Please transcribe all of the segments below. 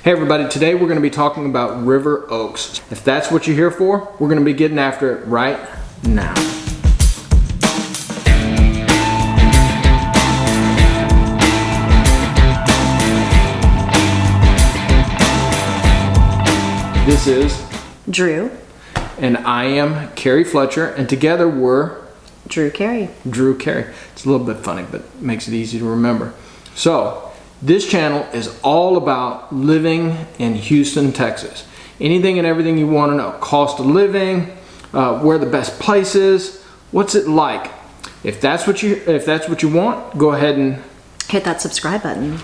Hey everybody, today we're going to be talking about River Oaks. If that's what you're here for, we're going to be getting after it right now. This is Drew. And I am Carrie Fletcher, and together we're Drew Carey. Drew Carey. It's a little bit funny, but makes it easy to remember. So, this channel is all about living in Houston, Texas. Anything and everything you want to know. Cost of living, where the best place is, what's it like. If that's what you want, go ahead and hit that subscribe button.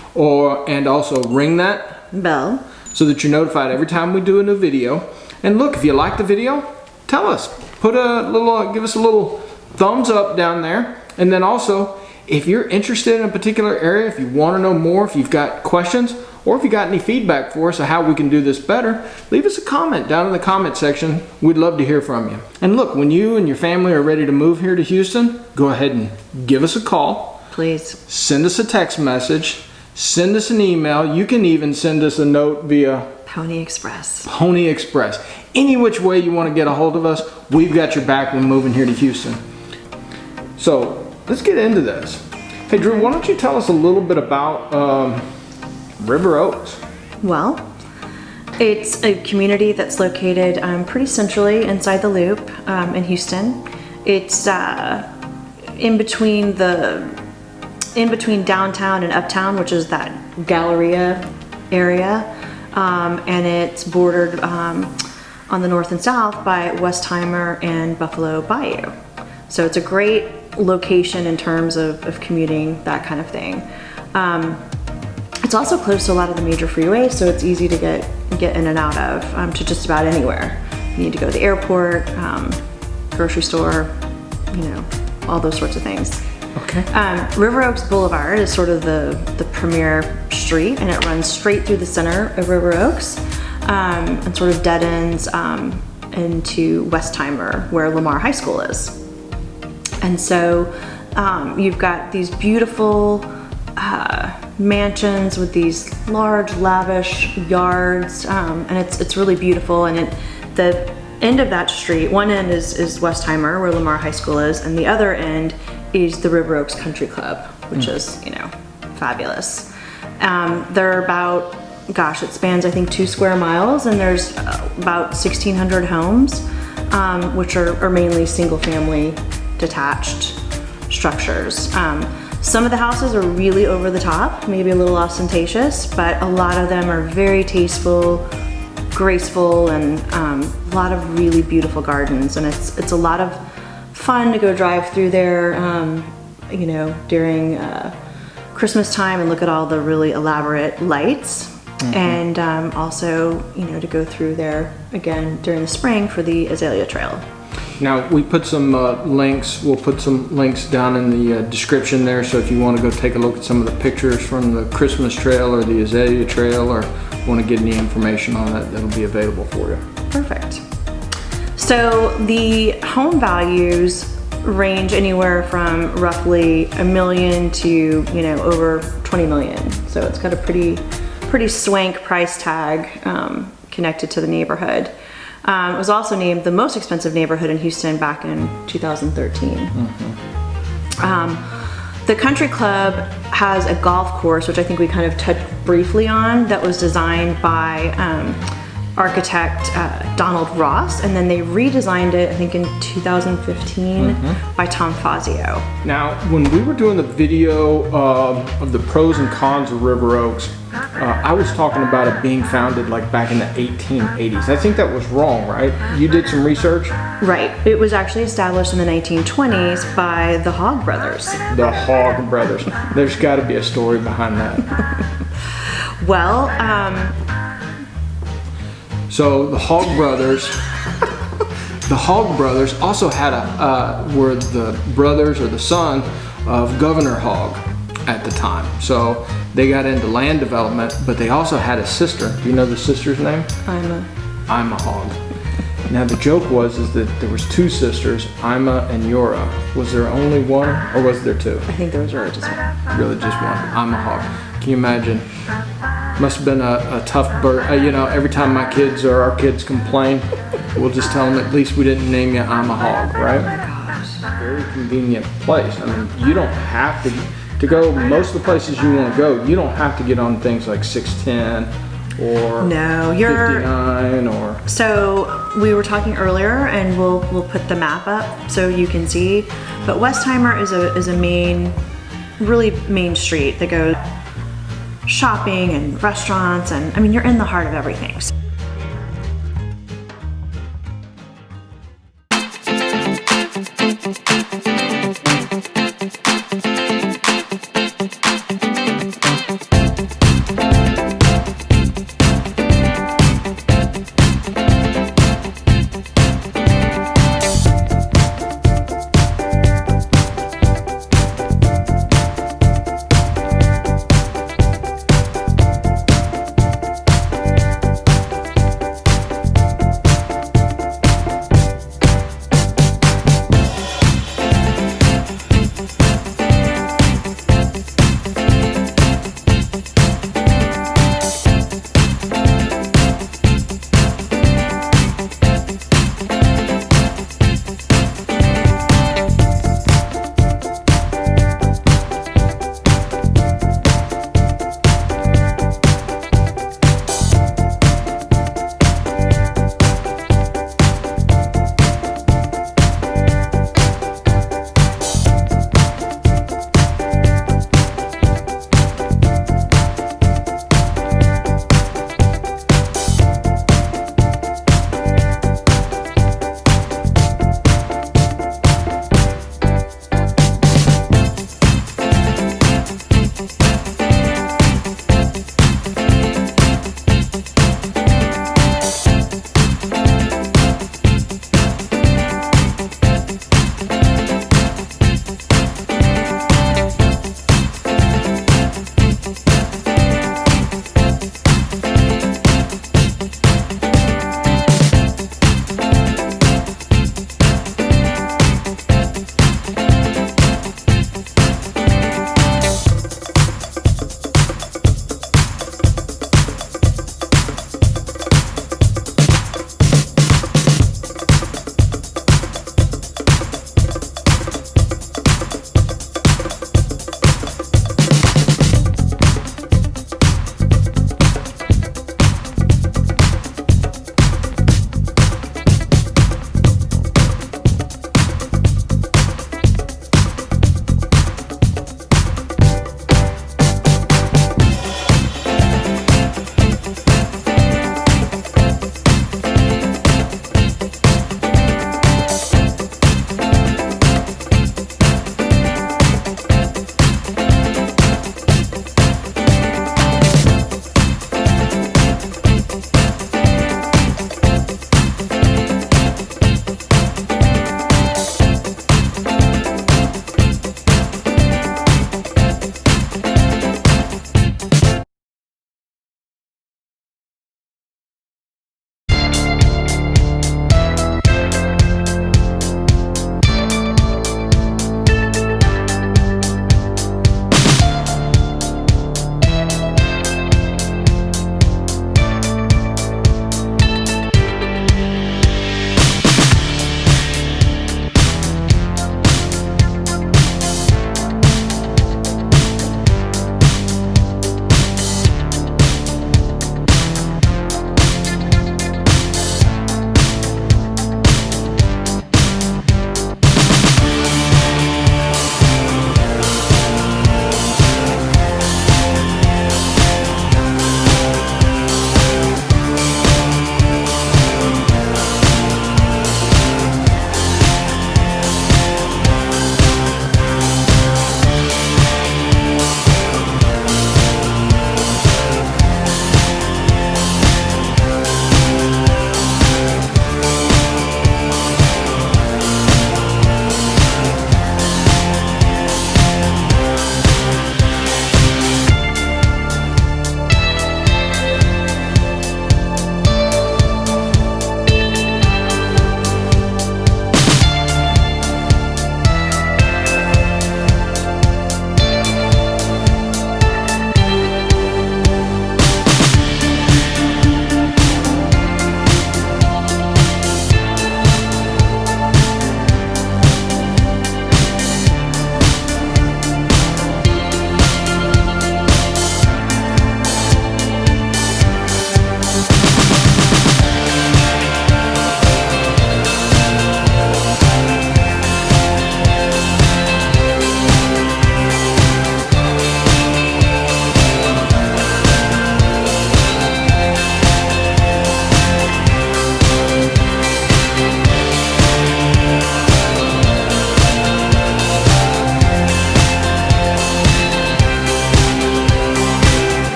And also ring that bell so that you're notified every time we do a new video. And look, if you like the video, tell us. Give us a little thumbs up down there. And then also, if you're interested in a particular area, if you want to know more, if you've got questions, or if you got any feedback for us on how we can do this better, leave us a comment down in the comment section. We'd love to hear from you. And look, when you and your family are ready to move here to Houston, go ahead and give us a call. Please. Send us a text message. Send us an email. You can even send us a note via Pony Express. Pony Express. Any which way you want to get a hold of us, we've got your back when moving here to Houston. So, let's get into this. Hey Drew, why don't you tell us a little bit about River Oaks? Well, it's a community that's located pretty centrally inside the Loop in Houston. It's in between downtown and uptown, which is that Galleria area, and it's bordered on the north and south by Westheimer and Buffalo Bayou. So it's a great location in terms of commuting, that kind of thing. It's also close to a lot of the major freeways, so it's easy to get in and out of to just about anywhere. You need to go to the airport, grocery store, all those sorts of things. Okay. River Oaks Boulevard is sort of the premier street, and it runs straight through the center of River Oaks and sort of dead ends into Westheimer, where Lamar High School is. And so you've got these beautiful mansions with these large, lavish yards, and it's really beautiful. And the end of that street, one end is Westheimer, where Lamar High School is, and the other end is the River Oaks Country Club, which is, fabulous. They're about, it spans, I think, 2 square miles, and there's about 1,600 homes, which are mainly single-family detached structures. Some of the houses are really over the top, maybe a little ostentatious, but a lot of them are very tasteful, graceful, and a lot of really beautiful gardens. And it's a lot of fun to go drive through there, during Christmas time and look at all the really elaborate lights. Mm-hmm. And also, to go through there again during the spring for the Azalea Trail. Now, we put some links. We'll put some links down in the description there, so if you want to go take a look at some of the pictures from the Christmas Trail or the Azalea Trail, or want to get any information on that, that'll be available for you. Perfect. So the home values range anywhere from roughly $1 million to over $20 million. So it's got a pretty swank price tag connected to the neighborhood. It was also named the most expensive neighborhood in Houston back in 2013. Mm-hmm. The country club has a golf course, which I think we kind of touched briefly on, that was designed by architect Donald Ross, and then they redesigned it, I think, in 2015 by Tom Fazio. Now, when we were doing the video of the pros and cons of River Oaks, I was talking about it being founded like back in the 1880s. I think that was wrong, right? You did some research? Right. It was actually established in the 1920s by the Hogg brothers. The Hogg brothers. There's got to be a story behind that. Well, so the Hogg brothers also had were the brothers or the son of Governor Hogg at the time. So they got into land development, but they also had a sister. Do you know the sister's name? Ima Hogg. Now the joke is that there was 2 sisters, Ima and Yora. Was there only one, or was there 2? I think there was really just one. Really just one. Ima Hogg. Can you imagine Must have been a tough birth. You know, every time my kids or our kids complain, we'll just tell them, at least we didn't name you I'm a hog, right? Very convenient place. I mean, you don't have to go most of the places you want to go. You don't have to get on things like 610 or no, you're 59 or. So we were talking earlier, and we'll put the map up so you can see. But Westheimer is a really main street that goes shopping and restaurants, and I mean, you're in the heart of everything.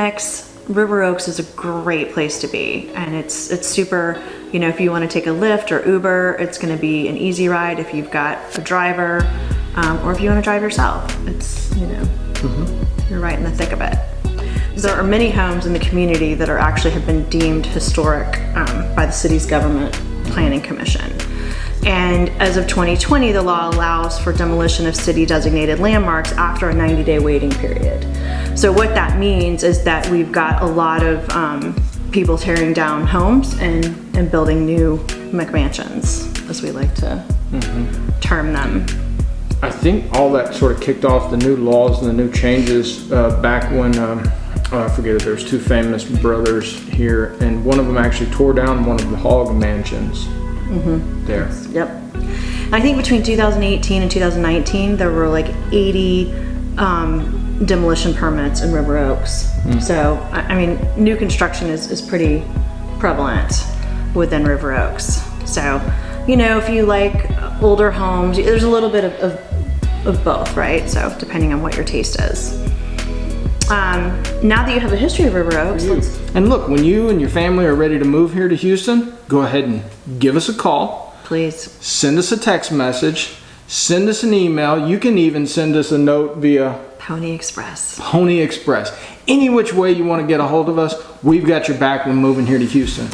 mix, River Oaks is a great place to be, and it's super, you know, if you want to take a Lyft or Uber, it's going to be an easy ride if you've got a driver, or if you want to drive yourself, it's, you know, you're right in the thick of it. There are many homes in the community that are actually have been deemed historic by the city's government planning commission. And as of 2020, the law allows for demolition of city designated landmarks after a 90-day waiting period. So what that means is that we've got a lot of people tearing down homes and building new McMansions, as we like to term them. I think all that sort of kicked off the new laws and the new changes back when, I forget it, there's two famous brothers here, and one of them actually tore down one of the hog mansions there. Yep. I think between 2018 and 2019, there were like 80 demolition permits in River Oaks. So, I mean, new construction is pretty prevalent within River Oaks. So, you know, if you like older homes, there's a little bit of both, right? So, depending on what your taste is. Now that you have a history of River Oaks, and look, when you and your family are ready to move here to Houston, go ahead and give us a call. Please. Send us a text message. Send us an email. You can even send us a note via Pony Express. Pony Express. Any which way you want to get a hold of us, we've got your back when moving here to Houston.